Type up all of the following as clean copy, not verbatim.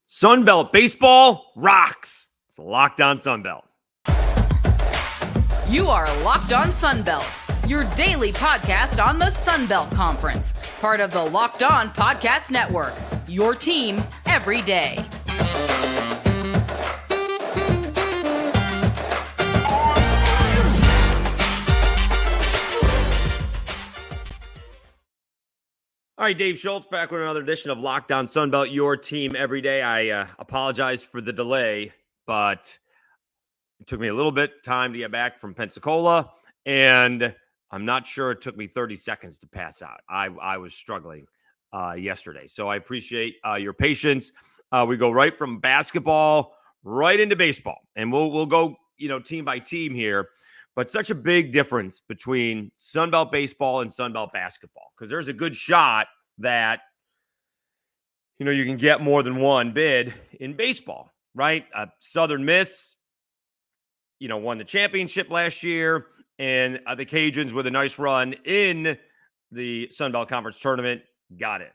Sunbelt baseball rocks. It's Locked On Sunbelt. You are Locked On Sunbelt, your daily podcast on the Sunbelt Conference, part of the Locked On Podcast Network, your team every day. All right, Dave Schultz back with another edition of Locked On Sunbelt, your team every day. I apologize for the delay, but it took me a little bit time to get back from Pensacola, and I'm not sure it took me 30 seconds to pass out. I was struggling yesterday, so I appreciate your patience. We go right from basketball right into baseball, and we'll go team by team here. But such a big difference between Sunbelt baseball and Sunbelt basketball, because there's a good shot that you can get more than one bid in baseball, right? Southern Miss, won the championship last year, and the Cajuns with a nice run in the Sunbelt Conference tournament got it.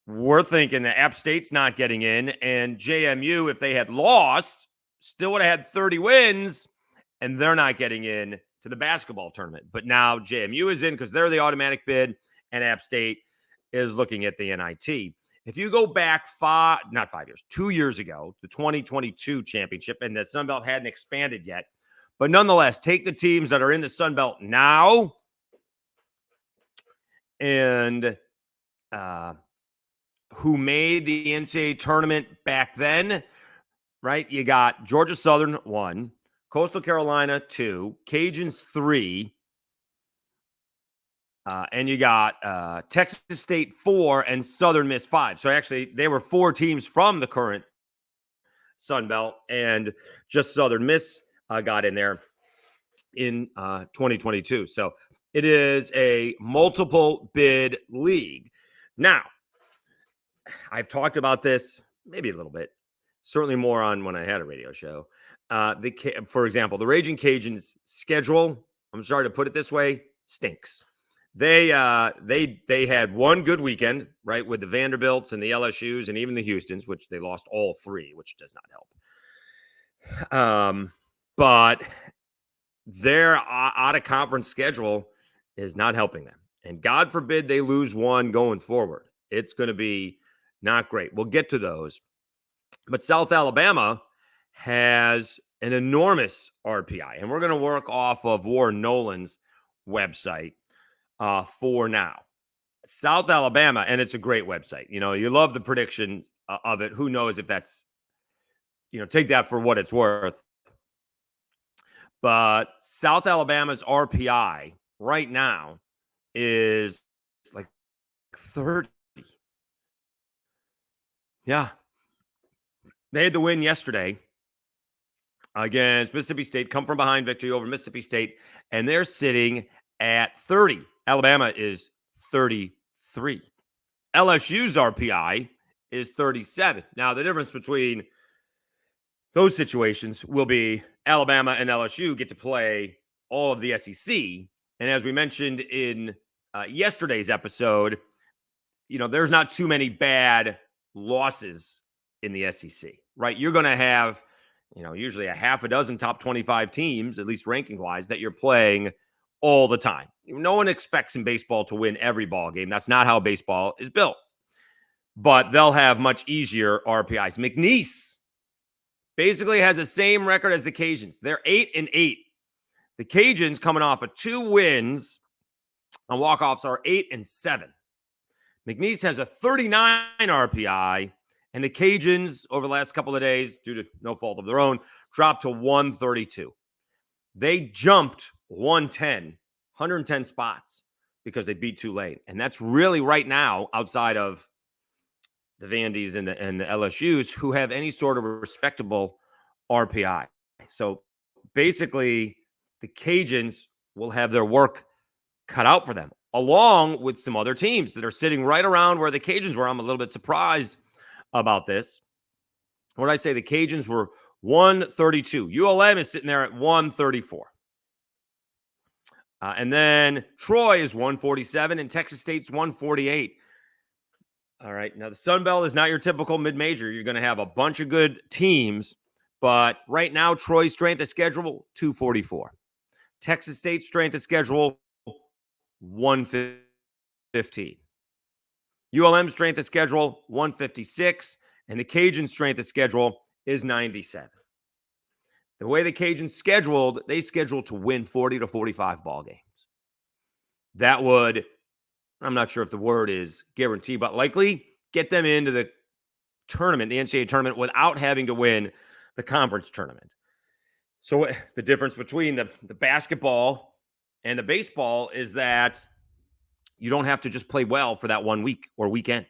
We're thinking that App State's not getting in, and JMU, if they had lost, still would have had 30 wins. And they're not getting in to the basketball tournament. But now JMU is in because they're the automatic bid, and App State is looking at the NIT. If you go back 2 years ago, the 2022 championship, and the Sun Belt hadn't expanded yet. But nonetheless, take the teams that are in the Sun Belt now and who made the NCAA tournament back then, right? You got Georgia Southern 1. Coastal Carolina 2, Cajuns 3, and you got Texas State 4 and Southern Miss 5. So actually, they were 4 teams from the current Sun Belt, and just Southern Miss got in there in 2022. So it is a multiple bid league. Now, I've talked about this maybe a little bit, certainly more on when I had a radio show. For example, the Raging Cajuns schedule, I'm sorry to put it this way, stinks. They had one good weekend, right, with the Vanderbilts and the LSUs and even the Houstons, which they lost all 3, which does not help. But their out-of-conference schedule is not helping them. And God forbid they lose one going forward. It's going to be not great. We'll get to those. But South Alabama has an enormous RPI, and we're going to work off of Warren Nolan's website for now. South Alabama, and it's a great website. You love the prediction of it. Who knows if that's, take that for what it's worth. But South Alabama's RPI right now is like 30. Yeah. They had the win yesterday against Mississippi State, come from behind victory over Mississippi State, and they're sitting at 30. Alabama is 33. LSU's RPI is 37. Now, the difference between those situations will be Alabama and LSU get to play all of the SEC. And as we mentioned in yesterday's episode, there's not too many bad losses in the SEC, right? You're going to have usually a half a dozen top 25 teams, at least ranking-wise, that you're playing all the time. No one expects in baseball to win every ball game. That's not how baseball is built. But they'll have much easier RPIs. McNeese basically has the same record as the Cajuns. They're 8-8. The Cajuns, coming off of 2 wins on walk-offs, are 8-7. McNeese has a 39 RPI. And the Cajuns, over the last couple of days, due to no fault of their own, dropped to 132. They jumped 110 spots because they beat Tulane. And that's really right now, outside of the Vandies and the LSUs, who have any sort of respectable RPI. So basically, the Cajuns will have their work cut out for them, along with some other teams that are sitting right around where the Cajuns were. I'm a little bit surprised about this. What did I say? The Cajuns were 132. ULM is sitting there at 134. And then Troy is 147 and Texas State's 148. All right. Now, the Sun Belt is not your typical mid-major. You're going to have a bunch of good teams, but right now, Troy's strength of schedule, 244. Texas State's strength of schedule, 115. ULM's strength of schedule, 156. And the Cajun strength of schedule is 97. The way the Cajuns scheduled, they scheduled to win 40 to 45 ball games. That would, I'm not sure if the word is guarantee, but likely get them into the tournament, the NCAA tournament, without having to win the conference tournament. So the difference between the basketball and the baseball is that you don't have to just play well for that 1 week or weekend,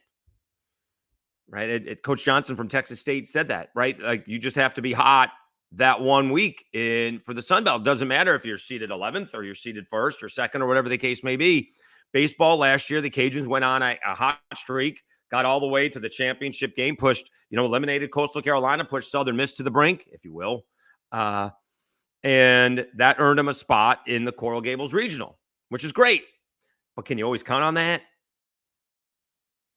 right? Coach Johnson from Texas State said that, right? Like, you just have to be hot that 1 week. And for the Sun Belt, doesn't matter if you're seated 11th or you're seated 1st or 2nd or whatever the case may be. Baseball last year, the Cajuns went on a hot streak, got all the way to the championship game, pushed, eliminated Coastal Carolina, pushed Southern Miss to the brink, if you will. And that earned them a spot in the Coral Gables Regional, which is great. But can you always count on that?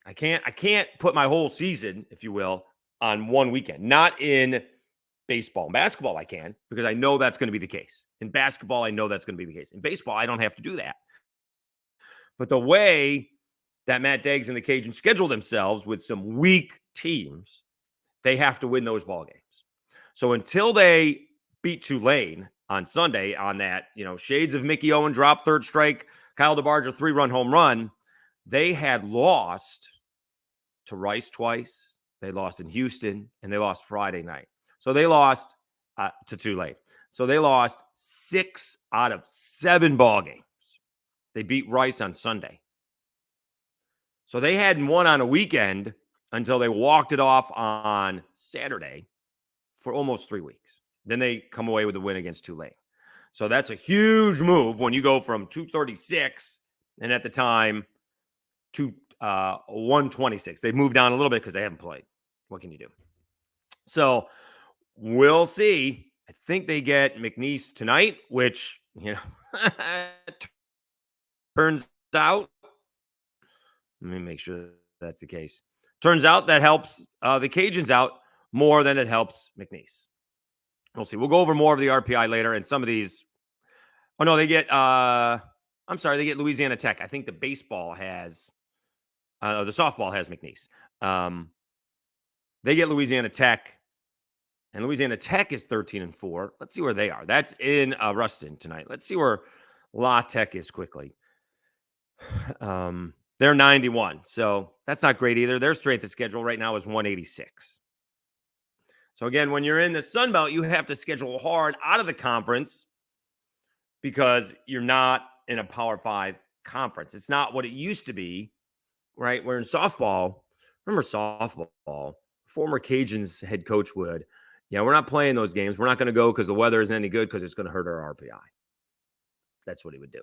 I can't put my whole season, if you will, on one weekend. Not in baseball. In basketball, I can, because I know that's going to be the case. In basketball, I know that's going to be the case. In baseball, I don't have to do that. But the way that Matt Deggs and the Cajuns schedule themselves with some weak teams, they have to win those ball games. So until they beat Tulane on Sunday on that, shades of Mickey Owen drop, third strike, Kyle DeBarge, 3-run home run, they had lost to Rice twice. They lost in Houston, and they lost Friday night. So they lost to Tulane. So they lost 6 out of 7 ball games. They beat Rice on Sunday. So they hadn't won on a weekend until they walked it off on Saturday for almost 3 weeks. Then they come away with a win against Tulane. So that's a huge move when you go from 236 and at the time to 126. They've moved down a little bit because they haven't played. What can you do? So we'll see. I think they get McNeese tonight, which, turns out, let me make sure that's the case. Turns out that helps the Cajuns out more than it helps McNeese. We'll see. We'll go over more of the RPI later, and some of these. Oh no, they get. They get Louisiana Tech. I think the baseball has. The softball has McNeese. They get Louisiana Tech, and Louisiana Tech is 13-4. Let's see where they are. That's in Ruston tonight. Let's see where La Tech is quickly. They're 91, so that's not great either. Their strength of schedule right now is 186. So again, when you're in the Sun Belt, you have to schedule hard out of the conference because you're not in a Power 5 conference. It's not what it used to be, right? Where in softball, remember softball, former Cajuns head coach would, we're not playing those games. We're not going to go because the weather isn't any good because it's going to hurt our RPI. That's what he would do.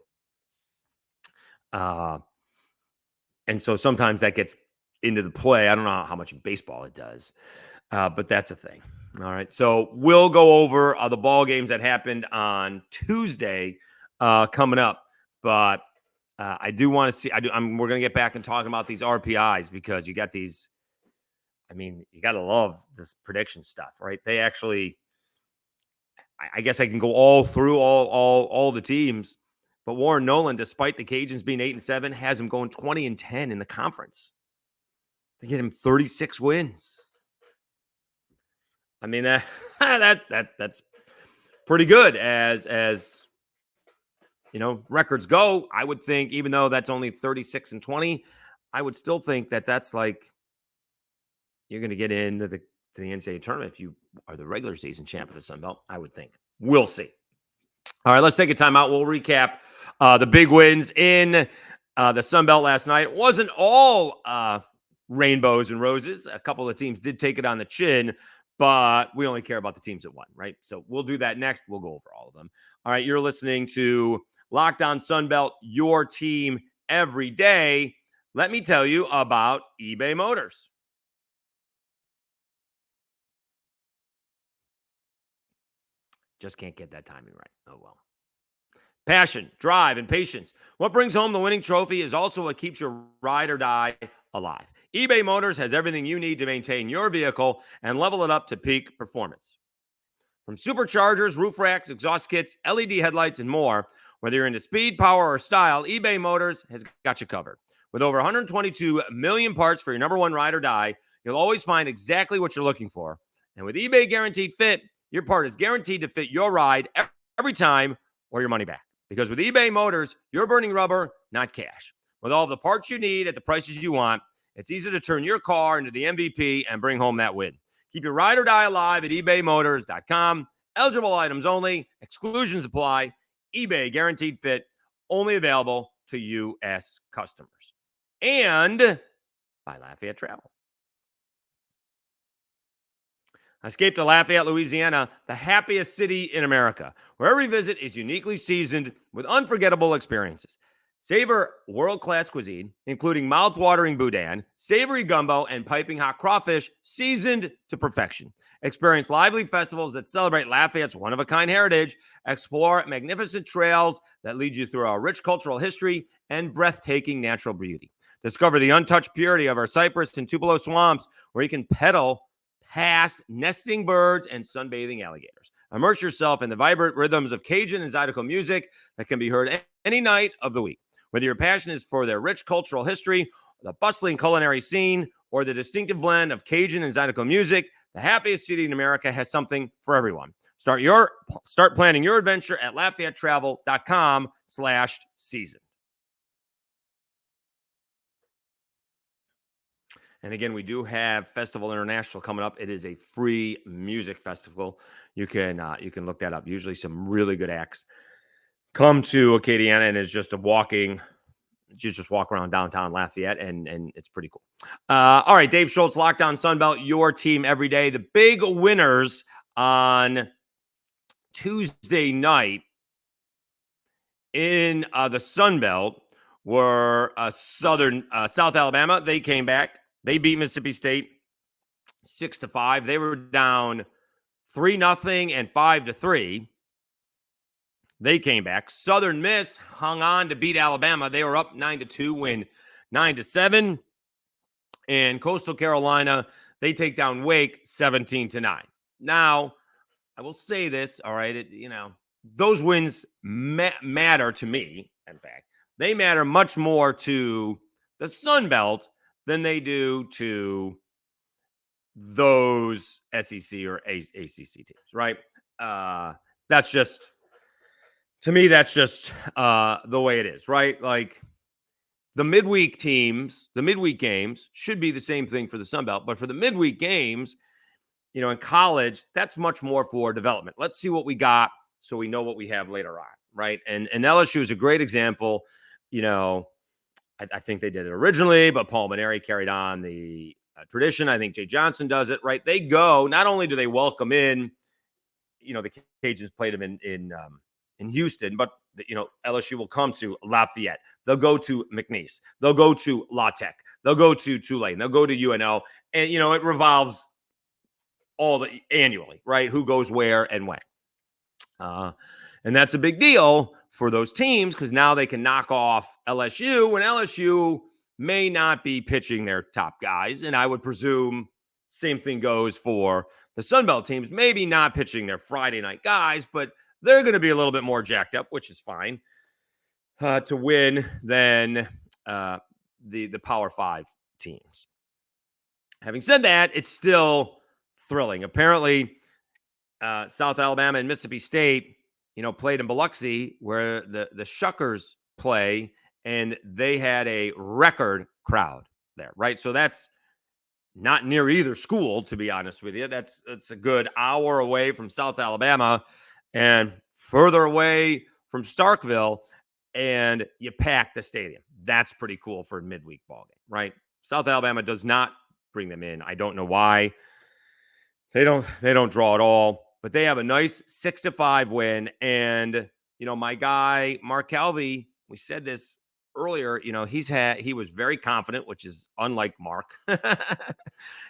And so sometimes that gets into the play. I don't know how much in baseball it does, but that's a thing. All right. So we'll go over the ball games that happened on Tuesday coming up. But I do want to see. We're going to get back and talking about these RPIs because you got these. I mean, you got to love this prediction stuff, right? They actually. I guess I can go all through all the teams. But Warren Nolan, despite the Cajuns being 8-7, has him going 20-10 in the conference. They get him 36 wins. I mean, that's pretty good as records go. I would think, even though that's only 36-20, I would still think that that's like you're going to get into the NCAA tournament if you are the regular season champ of the Sun Belt. I would think. We'll see. All right, let's take a timeout. We'll recap the big wins in the Sun Belt last night. It wasn't all rainbows and roses. A couple of teams did take it on the chin, but we only care about the teams that won, right? So we'll do that next. We'll go over all of them. All right, you're listening to Locked On Sun Belt, your team every day. Let me tell you about eBay Motors. Just can't get that timing right. Oh, well. Passion, drive, and patience. What brings home the winning trophy is also what keeps your ride or die alive. eBay Motors has everything you need to maintain your vehicle and level it up to peak performance. From superchargers, roof racks, exhaust kits, LED headlights, and more, whether you're into speed, power, or style, eBay Motors has got you covered. With over 122 million parts for your number one ride or die, you'll always find exactly what you're looking for. And with eBay Guaranteed Fit, your part is guaranteed to fit your ride every time or your money back. Because with eBay Motors, you're burning rubber, not cash. With all the parts you need at the prices you want, it's easy to turn your car into the MVP and bring home that win. Keep your ride or die alive at ebaymotors.com. Eligible items only. Exclusions apply. eBay Guaranteed Fit, only available to U.S. customers. And by Lafayette Travel. Escape to Lafayette, Louisiana, the happiest city in America, where every visit is uniquely seasoned with unforgettable experiences. Savor world-class cuisine, including mouth-watering boudin, savory gumbo, and piping hot crawfish, seasoned to perfection. Experience lively festivals that celebrate Lafayette's one-of-a-kind heritage. Explore magnificent trails that lead you through our rich cultural history and breathtaking natural beauty. Discover the untouched purity of our cypress and tupelo swamps, where you can pedal past nesting birds and sunbathing alligators. Immerse yourself in the vibrant rhythms of Cajun and Zydeco music that can be heard any night of the week. Whether your passion is for their rich cultural history, the bustling culinary scene, or the distinctive blend of Cajun and Zydeco music, the happiest city in America has something for everyone. Start planning your adventure at LafayetteTravel.com/season. And again, we do have Festival International coming up. It is a free music festival. You can look that up. Usually some really good acts come to Acadiana, and it's just you just walk around downtown Lafayette, and it's pretty cool. All right, Dave Schultz, Lockdown Sunbelt, your team every day. The big winners on Tuesday night in the Sunbelt were South Alabama. They came back. They beat Mississippi State 6-5. They were down 3-0 and 5-3. They came back. Southern Miss hung on to beat Alabama. They were up 9-2, win 9-7. And Coastal Carolina, they take down Wake 17-9. Now, I will say this, all right, those wins matter to me, in fact. They matter much more to the Sun Belt than they do to those SEC or ACC teams, right? That's just, to me, that's just the way it is, right? Like, the midweek teams, the midweek games should be the same thing for the Sun Belt, but for the midweek games, in college, that's much more for development. Let's see what we got so we know what we have later on, right? And LSU is a great example. I think they did it originally, but Paul Maneri carried on the tradition. I think Jay Johnson does it, right? They go, not only do they welcome in, the Cajuns played them in Houston, but LSU will come to Lafayette. They'll go to McNeese. They'll go to La Tech. They'll go to Tulane. They'll go to UNO. And, it revolves annually, right? Who goes where and when. And that's a big deal for those teams because now they can knock off LSU when LSU may not be pitching their top guys. And I would presume same thing goes for the Sun Belt teams, maybe not pitching their Friday night guys, but they're going to be a little bit more jacked up, which is fine, to win than the Power 5 teams. Having said that, it's still thrilling. Apparently, South Alabama and Mississippi State, played in Biloxi where the Shuckers play, and they had a record crowd there, right? So that's not near either school, to be honest with you. That's a good hour away from South Alabama and further away from Starkville, and you pack the stadium. That's pretty cool for a midweek ball game, right? South Alabama does not bring them in. I don't know why. They don't draw at all, but they have a nice 6-5 win. And, my guy, Mark Calvi, we said this earlier, he was very confident, which is unlike Mark.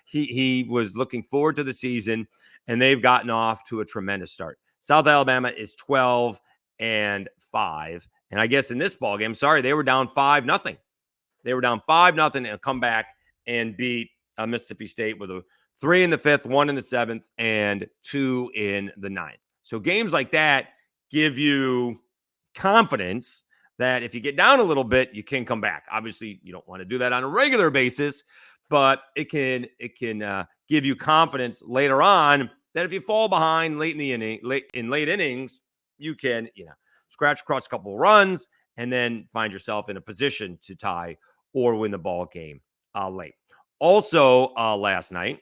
He was looking forward to the season, and they've gotten off to a tremendous start. South Alabama is 12 And I guess in this ball game, sorry, they were down 5-0. They were down 5-0 and come back and beat Mississippi State with a 3 in the 5th, 1 in the 7th, and 2 in the 9th. So games like that give you confidence that if you get down a little bit, you can come back. Obviously, you don't want to do that on a regular basis, but it can give you confidence later on that if you fall behind late in the inning, late innings, you can scratch across a couple of runs and then find yourself in a position to tie or win the ball game late. Also, last night.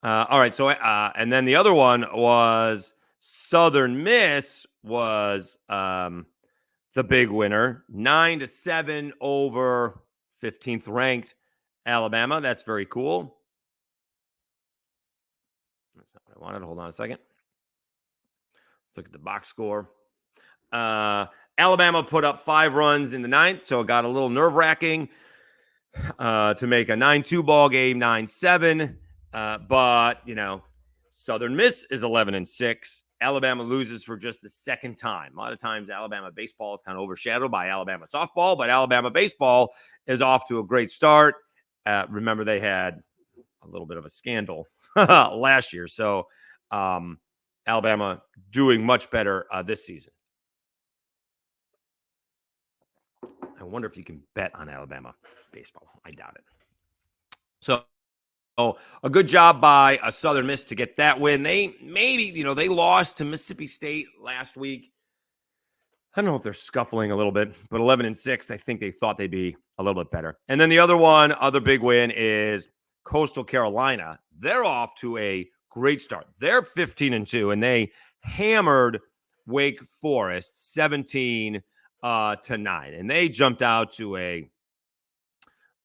All right. So, and then the other one was Southern Miss was the big winner, 9-7 over 15th ranked Alabama. That's very cool. That's not what I wanted. Hold on a second. Let's look at the box score. Alabama put up 5 runs in the 9th, so it got a little nerve-wracking to make a 9-2 ball game, 9-7. But, Southern Miss is 11-6. Alabama loses for just the second time. A lot of times Alabama baseball is kind of overshadowed by Alabama softball, but Alabama baseball is off to a great start. Remember, they had a little bit of a scandal last year. So Alabama doing much better this season. I wonder if you can bet on Alabama baseball. I doubt it. So a good job by Southern Miss to get that win. They they lost to Mississippi State last week. I don't know if they're scuffling a little bit, but 11-6, I think they thought they'd be a little bit better. And then the other big win is Coastal Carolina. They're off to a great start. They're 15-2, and they hammered Wake Forest 17-9, and they jumped out to a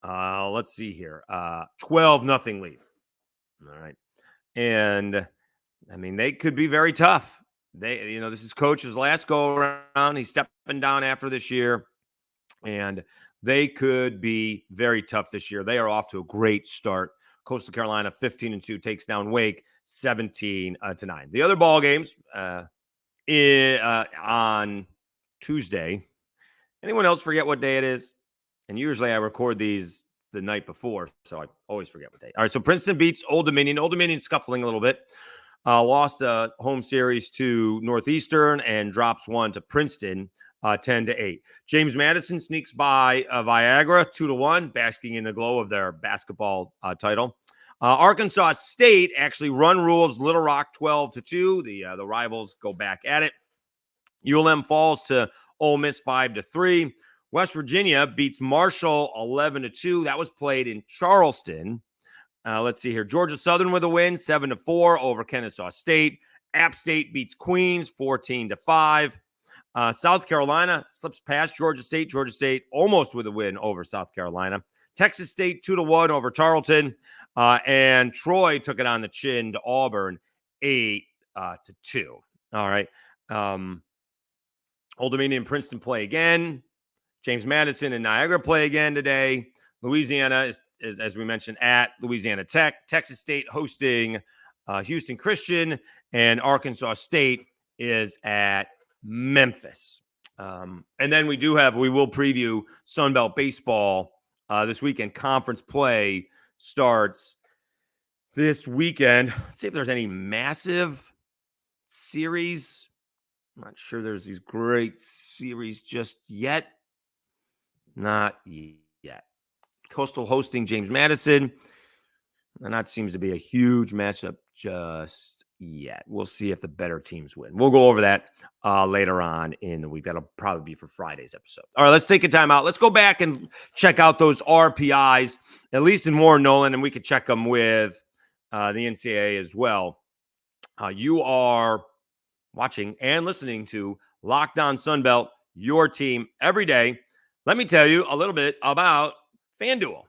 12-0 lead. All right. And I mean, they could be very tough. This is Coach's last go around. He's stepping down after this year, and they could be very tough this year. They are off to a great start. Coastal Carolina 15-2 takes down Wake 17-9. The other ball games on Tuesday. Anyone else forget what day it is? And usually I record these the night before, so I always forget what day. All right, so Princeton beats Old Dominion. Old Dominion scuffling a little bit. Lost a home series to Northeastern and drops one to Princeton 10-8. James Madison sneaks by Viagra 2-1, basking in the glow of their basketball title. Arkansas State actually run rules Little Rock 12-2. The rivals go back at it. ULM falls to Ole Miss 5-3. West Virginia beats Marshall 11-2. That was played in Charleston. Let's see here. Georgia Southern with a win, 7-4 over Kennesaw State. App State beats Queens 14-5. South Carolina slips past Georgia State. Georgia State almost with a win over South Carolina. Texas State 2-1 over Tarleton. And Troy took it on the chin to Auburn 8-2. All right. Old Dominion and Princeton play again. James Madison and Niagara play again today. Louisiana is, as we mentioned, at Louisiana Tech. Texas State hosting Houston Christian, and Arkansas State is at Memphis. And then we will preview Sunbelt baseball this weekend. Conference play starts this weekend. Let's see if there's any massive series. I'm not sure there's these great series just yet. Not yet. Coastal hosting James Madison. And that seems to be a huge matchup just yet. We'll see if the better teams win. We'll go over that later on in the week. That'll probably be for Friday's episode. All right, let's take a time out. Let's go back and check out those RPIs, at least in Warren Nolan, and we could check them with the NCAA as well. You are watching and listening to Locked On Sunbelt, your team every day. Let me tell you a little bit about FanDuel.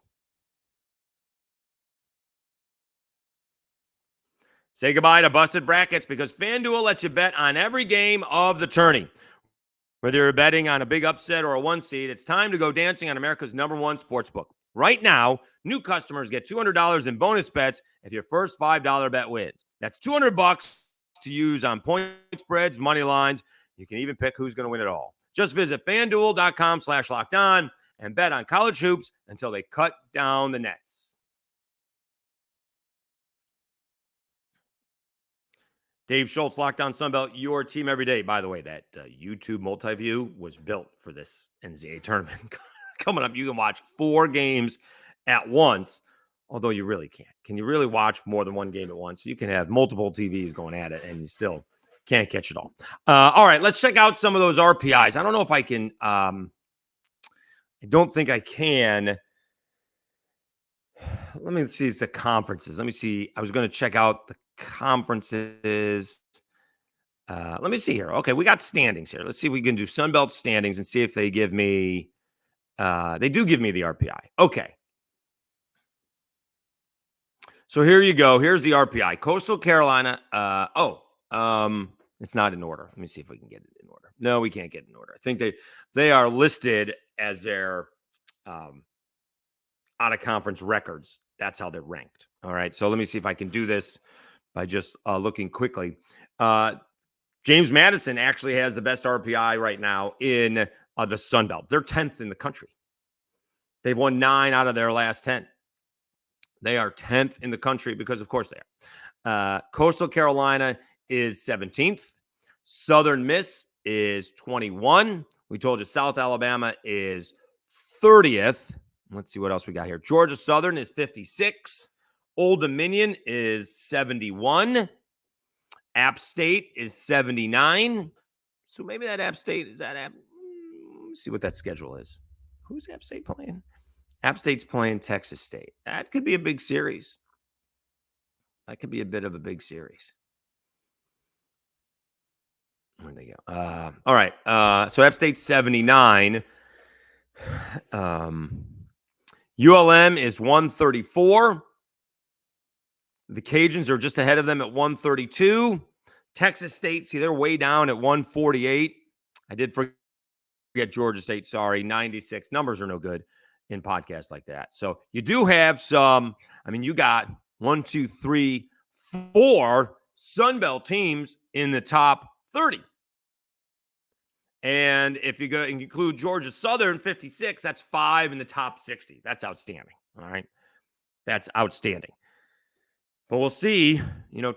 Say goodbye to busted brackets because FanDuel lets you bet on every game of the tourney. Whether you're betting on a big upset or a one seed, it's time to go dancing on America's #1 sportsbook. Right now, new customers get $200 in bonus bets if your first $5 bet wins. That's $200 to use on point spreads, money lines. You can even pick who's going to win it all. Just visit FanDuel.com/lockedon and bet on college hoops until they cut down the nets. Dave Schultz, Locked On Sunbelt, your team every day. By the way, that YouTube multi-view was built for this NCAA tournament. Coming up, you can watch 4 games at once, although you really can't. Can you really watch more than one game at once? You can have multiple TVs going at it, and you still can't catch it all. All right, let's check out some of those RPIs. I don't know if I can. I don't think I can. Let me see. It's the conferences. Let me see. I was going to check out the conferences. Let me see here. Okay, we got standings here. Let's see if we can do Sunbelt standings and see if they give me. They do give me the RPI. Okay. So here you go. Here's the RPI. Coastal Carolina. It's not in order. Let me see if we can get it in order. No, we can't get it in order. I think they are listed as their out of conference records. That's how they're ranked. All right. So let me see if I can do this by just looking quickly. James Madison actually has the best RPI right now in the Sun Belt. They're 10th in the country. They've won 9 out of their last 10. They are 10th in the country because, of course, they are. Coastal Carolina is 17th. Southern Miss is 21. We told you South Alabama is 30th. Let's see what else we got here. Georgia Southern is 56. Old Dominion is 71. App State is 79. So maybe that App State is that App. Let's see what that schedule is. Who's App State playing? App State's playing Texas State. That could be a big series. That could be a bit of a big series. Where'd they go? All right. So App State's 79. ULM is 134. The Cajuns are just ahead of them at 132. Texas State, see, they're way down at 148. I did forget Georgia State, sorry, 96. Numbers are no good in podcasts like that. So you do have some, you got 1, 2, 3, 4 Sunbelt teams in the top 30. And if you go and include Georgia Southern, 56, that's 5 in the top 60. That's outstanding. All right. That's outstanding. But we'll see.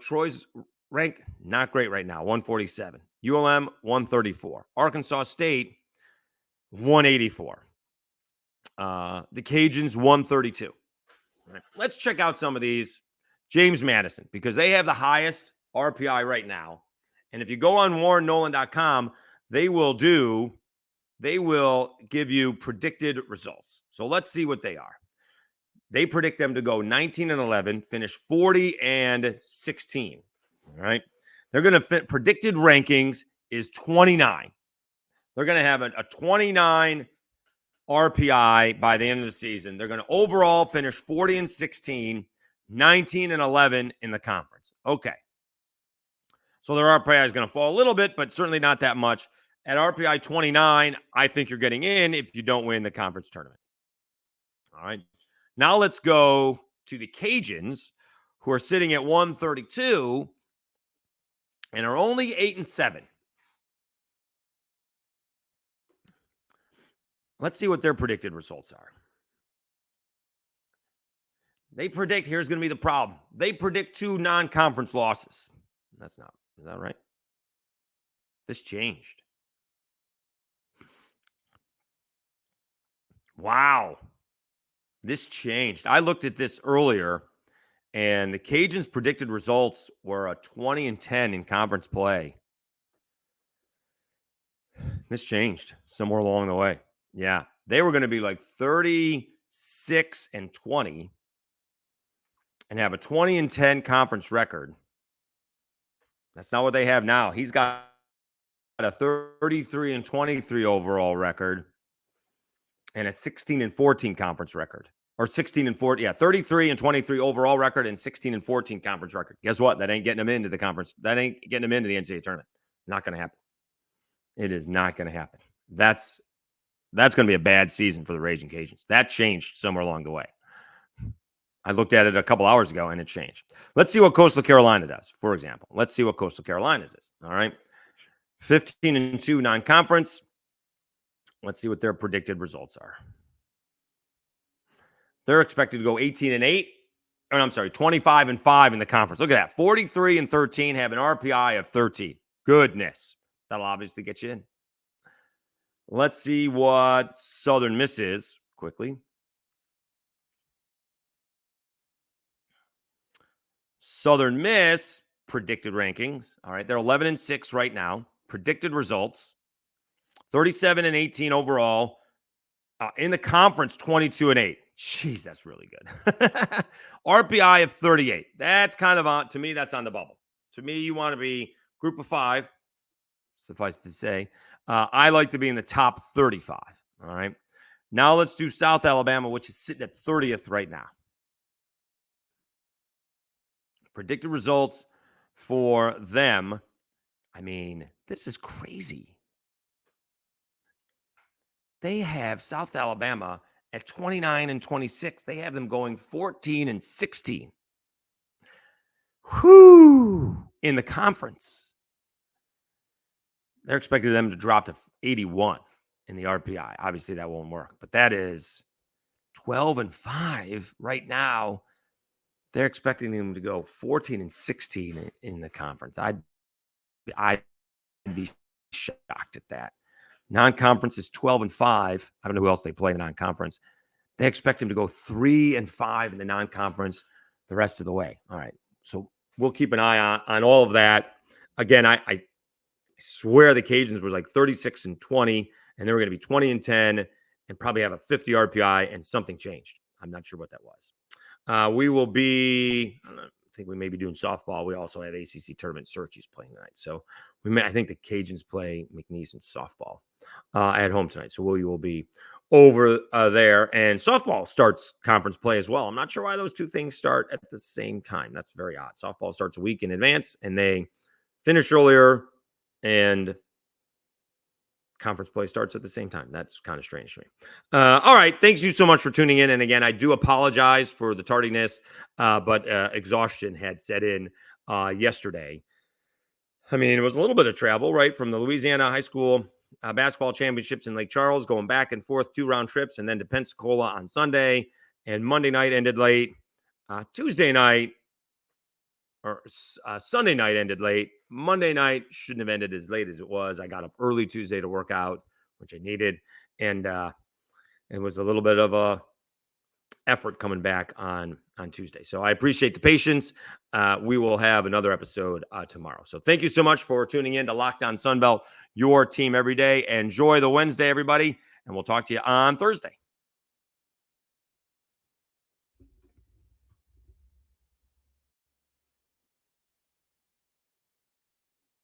Troy's rank, not great right now, 147. ULM, 134. Arkansas State, 184. The Cajuns, 132. All right. Let's check out some of these. James Madison, because they have the highest RPI right now. And if you go on WarrenNolan.com, they will give you predicted results. So let's see what they are. They predict them to go 19-11, finish 40-16. All right. They're going to predicted rankings is 29. They're going to have a 29 RPI by the end of the season. They're going to overall finish 40-16, 19-11 in the conference. Okay. So their RPI is going to fall a little bit, but certainly not that much. At RPI 29, I think you're getting in if you don't win the conference tournament. All right. Now let's go to the Cajuns, who are sitting at 132 and are only 8-7. Let's see what their predicted results are. They predict, here's going to be the problem. They predict 2 non-conference losses. Is that right? This changed. Wow. This changed. I looked at this earlier, and the Cajuns' predicted results were a 20-10 in conference play. This changed somewhere along the way. Yeah. They were going to be like 36-20 and have a 20-10 conference record. That's not what they have now. He's got a 33-23 overall record and a 16-14 conference record. Or 16-14, 33-23 overall record and 16-14 conference record. Guess what? That ain't getting them into the conference. That ain't getting them into the NCAA tournament. Not going to happen. It is not going to happen. That's going to be a bad season for the Raging Cajuns. That changed somewhere along the way. I looked at it a couple hours ago and it changed. Let's see what Coastal Carolina does, for example. Let's see what Coastal Carolina's is. All right. 15-2 non-conference. Let's see what their predicted results are. They're expected to go 18-8. Or I'm sorry, 25-5 in the conference. Look at that. 43-13, have an RPI of 13. Goodness. That'll obviously get you in. Let's see what Southern Miss is quickly. Southern Miss predicted rankings. All right. They're 11-6 right now. Predicted results 37-18 overall. In the conference, 22-8. Jeez, that's really good. RPI of 38. That's kind of on, to me, that's on the bubble. To me, you want to be group of 5, suffice to say. I like to be in the top 35. All right. Now let's do South Alabama, which is sitting at 30th right now. Predicted results for them. I mean, this is crazy. They have South Alabama at 29-26. They have them going 14-16. Whoo! In the conference. They're expecting them to drop to 81 in the RPI. Obviously, that won't work, but that is 12-5 right now. They're expecting them to go 14-16 in the conference. I'd be shocked at that. Non-conference is 12-5. I don't know who else they play in the non-conference. They expect him to go 3-5 in the non-conference the rest of the way. All right. So we'll keep an eye on all of that. Again, I swear the Cajuns were like 36-20, and they were going to be 20-10 and probably have a 50 RPI, and something changed. I'm not sure what that was. We will be, I think we may be doing softball. We also have ACC tournament Syracuse playing tonight. So I think the Cajuns play McNeese in softball at home tonight. So we will be over there. And softball starts conference play as well. I'm not sure why those two things start at the same time. That's very odd. Softball starts a week in advance, and they finish earlier, and conference play starts at the same time. That's kind of strange to me. All right. Thanks you so much for tuning in. And again, I do apologize for the tardiness, but exhaustion had set in yesterday. I mean, it was a little bit of travel, right? From the Louisiana High School basketball championships in Lake Charles, going back and forth 2 round trips, and then to Pensacola on Sunday. And Monday night ended late. Tuesday night, or Sunday night ended late. Monday night shouldn't have ended as late as it was. I got up early Tuesday to work out, which I needed. And it was a little bit of a effort coming back on Tuesday. So I appreciate the patience. We will have another episode tomorrow. So thank you so much for tuning in to Locked On Sunbelt, your team every day. Enjoy the Wednesday, everybody. And we'll talk to you on Thursday.